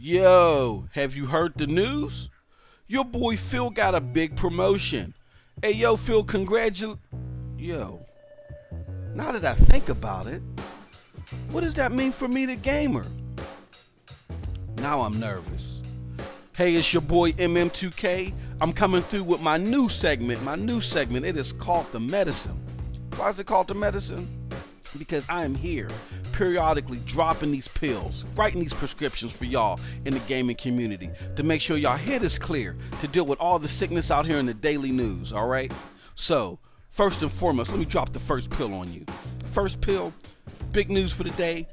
Yo, have you heard the news? Your boy Phil got a big promotion. Hey, yo, Phil, Yo, now that I think about it, what does that mean for me, the gamer? Now I'm nervous. Hey, it's your boy MM2K. I'm coming through with my new segment. It is called The Medicine. Why is it called The Medicine? Because I am here periodically dropping these pills, writing these prescriptions for y'all in the gaming community to make sure y'all head is clear to deal with all the sickness out here in the daily news, all right? So, first and foremost, let me drop the first pill on you. First pill, big news for the day.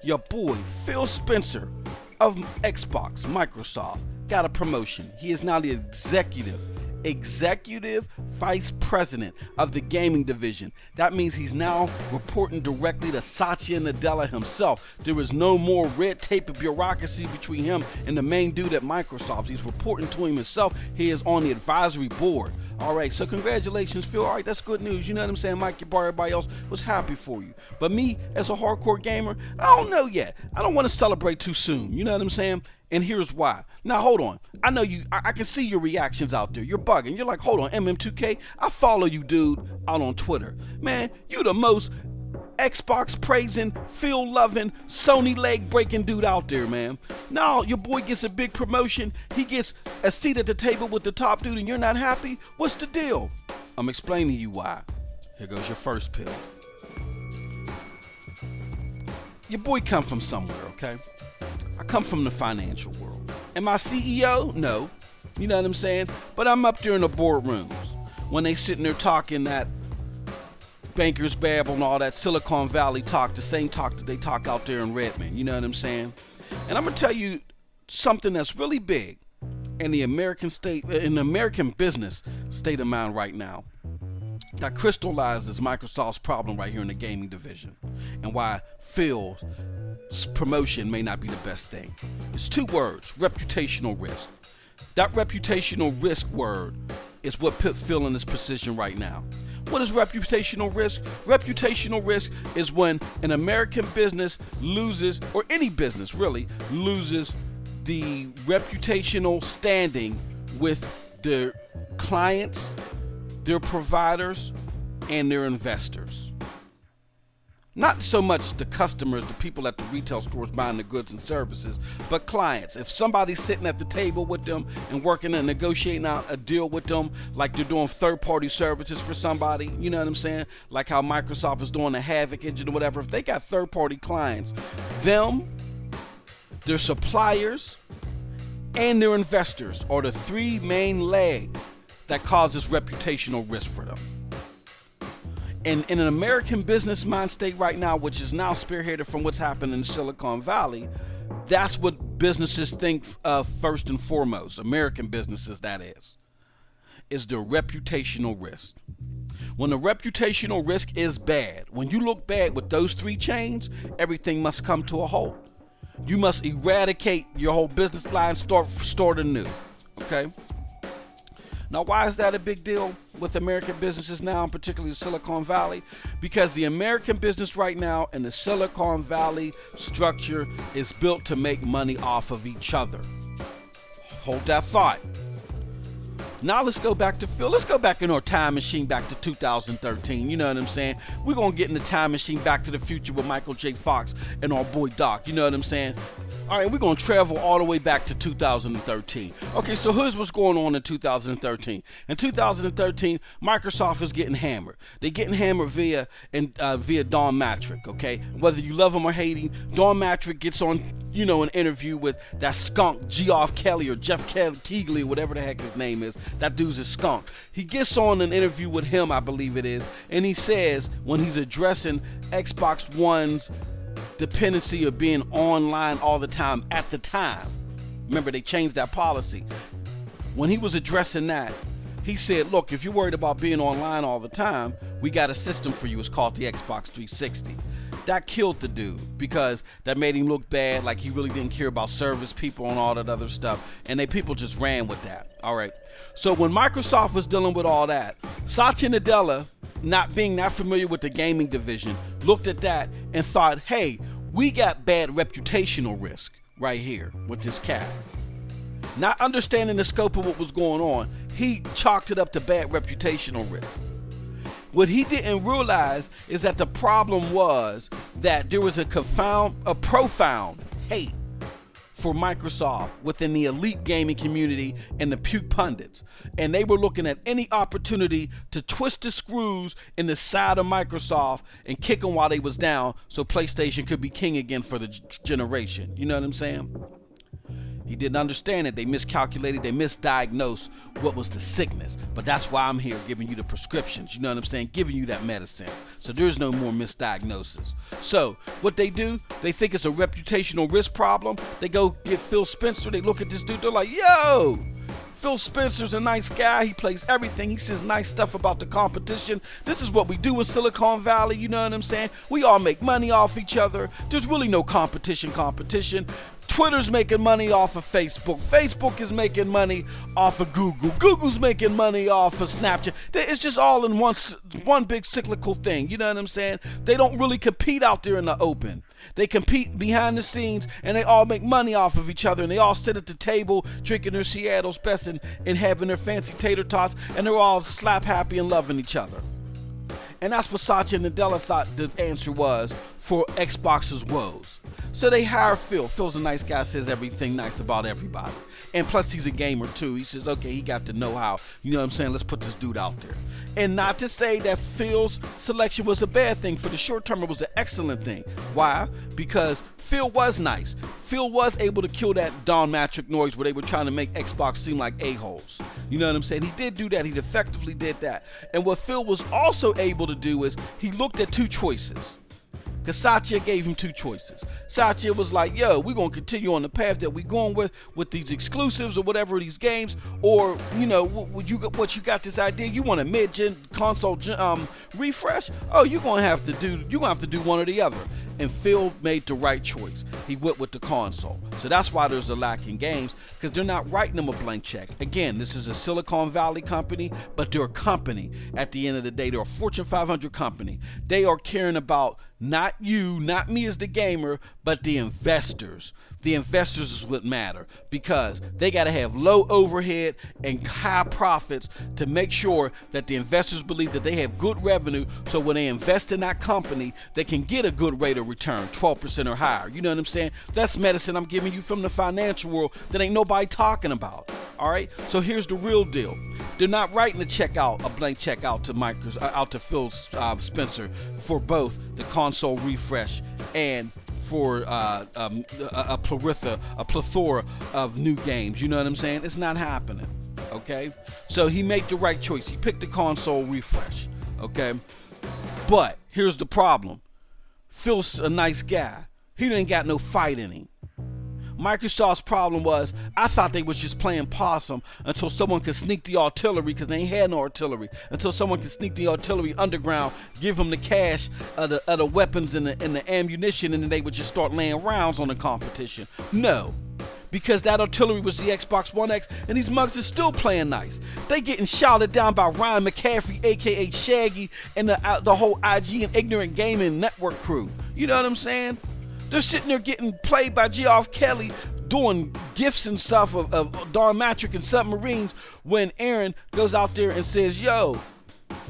Your boy, Phil Spencer of Xbox, Microsoft, got a promotion. He is now the executive vice president of the gaming division. That means he's now reporting directly to Satya Nadella himself. There is no more red tape of bureaucracy between him and the main dude at Microsoft. He's reporting to him himself. He is on the advisory board. All right, so congratulations, Phil. All right, that's good news. You know what I'm saying? Mike, your bar, everybody else was happy for you. But me, as a hardcore gamer, I don't know yet. I don't want to celebrate too soon. You know what I'm saying? And here's why. Now, hold on. I know you, I can see your reactions out there. You're bugging. You're like, hold on, MM2K, I follow you, dude, out on Twitter. Man, you the most Xbox praising, Phil loving, Sony leg breaking dude out there, man. Now your boy gets a big promotion. He gets a seat at the table with the top dude and you're not happy? What's the deal? I'm explaining to you why. Here goes your first pill. Your boy come from somewhere, okay? I come from the financial world. Am I CEO? No. You know what I'm saying? But I'm up there in the boardrooms when they sitting there talking that bankers babble and all that Silicon Valley talk, the same talk that they talk out there in Redmond. You know what I'm saying? And I'm gonna tell you something that's really big in the American business state of mind right now that crystallizes Microsoft's problem right here in the gaming division and why Phil's promotion may not be the best thing. It's two words: reputational risk. That reputational risk word is what put Phil in this position right now. What is reputational risk? Reputational risk is when an American business loses, or any business really, loses the reputational standing with their clients, their providers, and their investors. Not so much the customers, the people at the retail stores buying the goods and services, but clients. If somebody's sitting at the table with them and working and negotiating out a deal with them, like they're doing third-party services for somebody, you know what I'm saying? Like how Microsoft is doing the Havoc engine or whatever. If they got third-party clients, them, their suppliers, and their investors are the three main legs that causes reputational risk for them. And in an American business mind state right now, which is now spearheaded from what's happening in Silicon Valley, that's what businesses think of first and foremost, American businesses that is the reputational risk. When the reputational risk is bad, when you look bad with those three chains, everything must come to a halt. You must eradicate your whole business line, start anew, okay? Now, why is that a big deal with American businesses now, and particularly Silicon Valley? Because the American business right now and the Silicon Valley structure is built to make money off of each other. Hold that thought. Now let's go back to Phil. Let's go back in our time machine back to 2013. You know what I'm saying? We're going to get in the time machine back to the future with Michael J. Fox and our boy Doc. You know what I'm saying? All right, we're going to travel all the way back to 2013. Okay, so here's what's going on in 2013. In 2013, Microsoft is getting hammered. They're getting hammered via Don Matrick, okay? Whether you love him or hate him, Don Matrick gets on, you know, an interview with that skunk, Geoff Kelly or Jeff Keighley, whatever the heck his name is. That dude's a skunk. He gets on an interview with him, I believe it is, and he says, when he's addressing Xbox One's dependency of being online all the time at the time. Remember, they changed that policy. When he was addressing that, he said, look, if you're worried about being online all the time, we got a system for you. It's called the Xbox 360. That killed the dude because that made him look bad, like he really didn't care about service people and all that other stuff, and people just ran with that. All right, so when Microsoft was dealing with all that, Satya Nadella, not being that familiar with the gaming division, looked at that and thought, hey, we got bad reputational risk. right here with this cat. Not understanding the scope of what was going on, he chalked it up to bad reputational risk. What he didn't realize is that the problem was that there was a profound hate for Microsoft within the elite gaming community and the puke pundits. And they were looking at any opportunity to twist the screws in the side of Microsoft and kick them while they was down so PlayStation could be king again for the generation. You know what I'm saying? He didn't understand it. They miscalculated. They misdiagnosed what was the sickness. But that's why I'm here giving you the prescriptions. You know what I'm saying? Giving you that medicine. So there's no more misdiagnosis. So what they do, they think it's a reputational risk problem. They go get Phil Spencer. They look at this dude. They're like, yo, Phil Spencer's a nice guy. He plays everything. He says nice stuff about the competition. This is what we do in Silicon Valley. You know what I'm saying? We all make money off each other. There's really no competition. Twitter's making money off of Facebook. Facebook is making money off of Google. Google's making money off of Snapchat. It's just all in one big cyclical thing. You know what I'm saying? They don't really compete out there in the open. They compete behind the scenes, and they all make money off of each other, and they all sit at the table drinking their Seattle's best and having their fancy tater tots, and they're all slap happy and loving each other. And that's what Satya Nadella thought the answer was for Xbox's woes. So they hire Phil. Phil's a nice guy, says everything nice about everybody. And plus he's a gamer too. He says, okay, he got the know-how. You know what I'm saying? Let's put this dude out there. And not to say that Phil's selection was a bad thing. For the short term, it was an excellent thing. Why? Because Phil was nice. Phil was able to kill that Don Matrick noise where they were trying to make Xbox seem like a-holes. You know what I'm saying? He did do that. He effectively did that. And what Phil was also able to do is he looked at two choices. Because Satya gave him two choices. Satya was like, yo, we're going to continue on the path that we're going with these exclusives or whatever these games, or, you know, what you got this idea, you want a mid-gen console refresh? Oh, you're going to have to do one or the other. And Phil made the right choice. He went with the console. So that's why there's a lack in games, because they're not writing them a blank check. Again, this is a Silicon Valley company, but they're a company. At the end of the day, they're a Fortune 500 company. They are caring about not you, not me as the gamer, but the investors. The investors is what matter, because they got to have low overhead and high profits to make sure that the investors believe that they have good revenue, so when they invest in that company, they can get a good rate of return, 12% or higher. You know what I'm saying? That's medicine I'm giving you from the financial world that ain't nobody talking about. All right? So here's the real deal. They're not writing a blank check out to out to Phil Spencer for both the console refresh and for a plethora of new games. You know what I'm saying? It's not happening. Okay? So he made the right choice. He picked the console refresh. Okay? But here's the problem. Phil's a nice guy. He ain't got no fight in him. Microsoft's problem was, I thought they was just playing possum until someone could sneak the artillery, because they ain't had no artillery, until someone could sneak the artillery underground, give them the cash of the weapons and the ammunition, and then they would just start laying rounds on the competition. No. Because that artillery was the Xbox One X, and these mugs are still playing nice. They getting shouted down by Ryan McCaffrey, aka Shaggy, and the whole IG and Ignorant Gaming Network crew. You know what I'm saying? They're sitting there getting played by Geoff Kelly, doing gifts and stuff of Don Matrick and submarines, when Aaron goes out there and says, yo,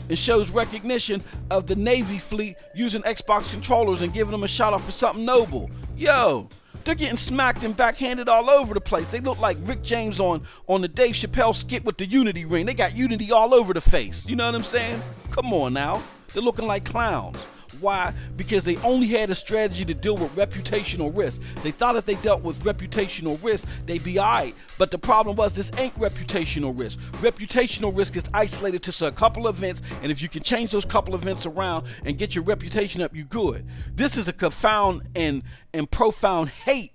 and shows recognition of the Navy fleet using Xbox controllers and giving them a shout out for something noble. Yo, they're getting smacked and backhanded all over the place. They look like Rick James on the Dave Chappelle skit with the Unity ring. They got Unity all over the face. You know what I'm saying? Come on now. They're looking like clowns. Why? Because they only had a strategy to deal with reputational risk. They thought if they dealt with reputational risk, they'd be alright. But the problem was, this ain't reputational risk. Reputational risk is isolated to a couple events, and if you can change those couple events around and get your reputation up, you're good. This is a profound and profound hate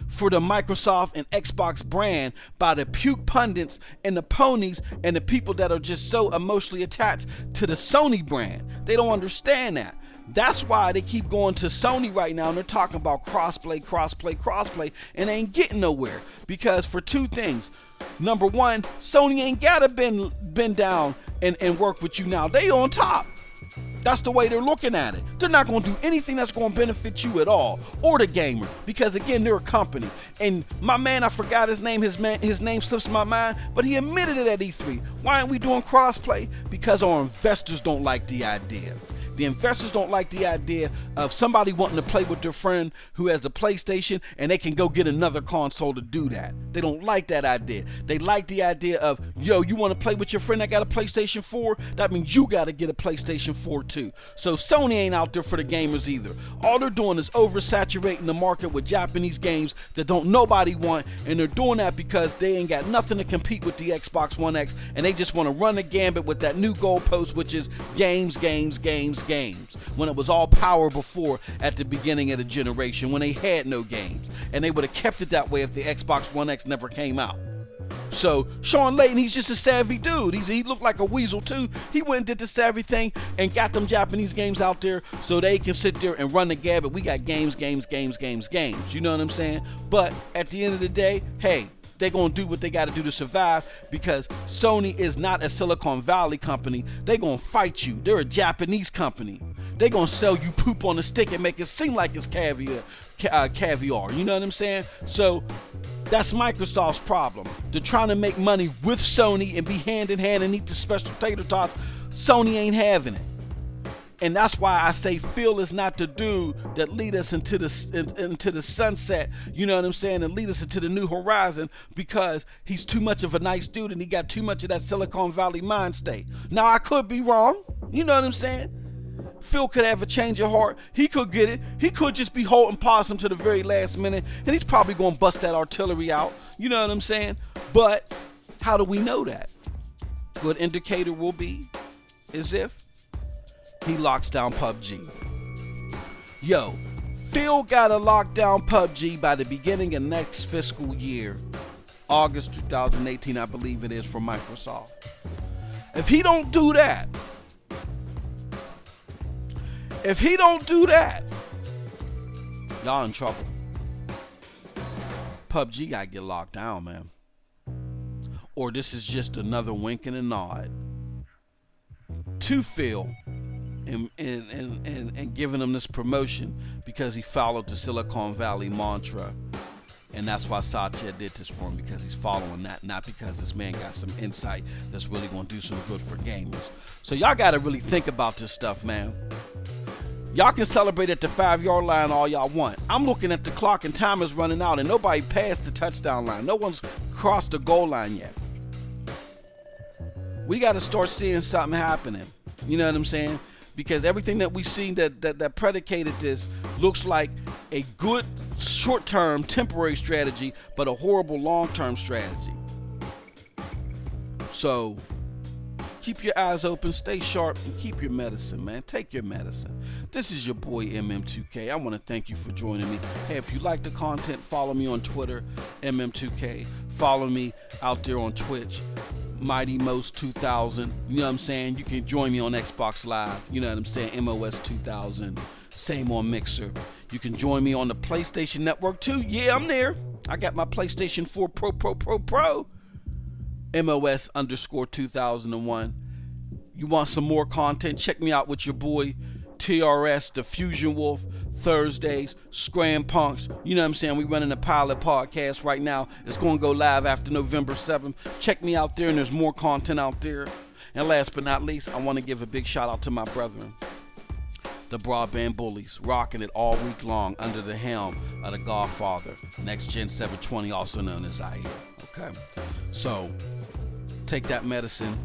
for the Microsoft and Xbox brand by the puke pundits and the ponies and the people that are just so emotionally attached to the Sony brand. They don't understand that. That's why they keep going to Sony right now, and they're talking about crossplay, and they ain't getting nowhere. Because for two things. Number one, Sony ain't gotta bend down and work with you now. They on top. That's the way they're looking at it. They're not going to do anything that's going to benefit you at all, or the gamer, because again, they're a company. And my man, I forgot his name. His name slips my mind, but he admitted it at E3. Why aren't we doing crossplay? Because our investors don't like the idea. The investors don't like the idea of somebody wanting to play with their friend who has a PlayStation and they can go get another console to do that. They don't like that idea. They like the idea of, yo, you want to play with your friend that got a PlayStation 4? That means you got to get a PlayStation 4 too. So Sony ain't out there for the gamers either. All they're doing is oversaturating the market with Japanese games that don't nobody want, and they're doing that because they ain't got nothing to compete with the Xbox One X, and they just want to run the gambit with that new goalpost, which is games. When it was all power before at the beginning of the generation, when they had no games, and they would have kept it that way if the Xbox One X never came out. So Sean Layton, he's just a savvy dude. He looked like a weasel too. He went and did the savvy thing and got them Japanese games out there so they can sit there and run the gambit. We got games. You know what I'm saying? But at the end of the day, hey, they're going to do what they got to do to survive, because Sony is not a Silicon Valley company. They're going to fight you. They're a Japanese company. They're going to sell you poop on a stick and make it seem like it's caviar. You know what I'm saying? So that's Microsoft's problem. They're trying to make money with Sony and be hand in hand and eat the special tater tots. Sony ain't having it. And that's why I say Phil is not the dude that lead us into the sunset, you know what I'm saying, and lead us into the new horizon, because he's too much of a nice dude and he got too much of that Silicon Valley mind state. Now, I could be wrong, you know what I'm saying? Phil could have a change of heart. He could get it. He could just be holding possum to the very last minute, and he's probably going to bust that artillery out, you know what I'm saying? But how do we know that? Good indicator will be is if he locks down PUBG. Yo, Phil got to lock down PUBG by the beginning of next fiscal year, August 2018, I believe it is, for Microsoft. If he don't do that, y'all in trouble. PUBG got to get locked down, man. Or this is just another wink and a nod to Phil and giving him this promotion because he followed the Silicon Valley mantra. And that's why Satya did this for him, because he's following that, not because this man got some insight that's really going to do some good for gamers. So y'all got to really think about this stuff, man. Y'all can celebrate at the 5-yard line all y'all want. I'm looking at the clock and time is running out and nobody passed the touchdown line. No one's crossed the goal line yet. We got to start seeing something happening. You know what I'm saying? Because everything that we've seen that predicated this looks like a good short-term temporary strategy, but a horrible long-term strategy. So keep your eyes open, stay sharp, and keep your medicine, man. Take your medicine. This is your boy MM2K. I want to thank you for joining me. Hey, if you like the content, follow me on Twitter, MM2K. Follow me out there on Twitch, Mighty Most 2000. You know what I'm saying? You can join me on Xbox Live. You know what I'm saying? MOS 2000. Same on Mixer. You can join me on the PlayStation Network too. Yeah, I'm there. I got my PlayStation 4 Pro. MOS _ 2001. You want some more content? Check me out with your boy TRS, the Fusion Wolf, Thursdays, Scram Punks. You know what I'm saying? We're running a pilot podcast right now. It's going to go live after November 7th. Check me out there, and there's more content out there. And last but not least, I want to give a big shout out to my brethren, the Broadband Bullies, rocking it all week long under the helm of the Godfather, Next Gen 720, also known as Zaire. Okay? So, take that medicine.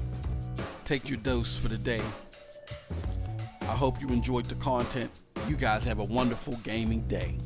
Take your dose for the day. I hope you enjoyed the content. You guys have a wonderful gaming day.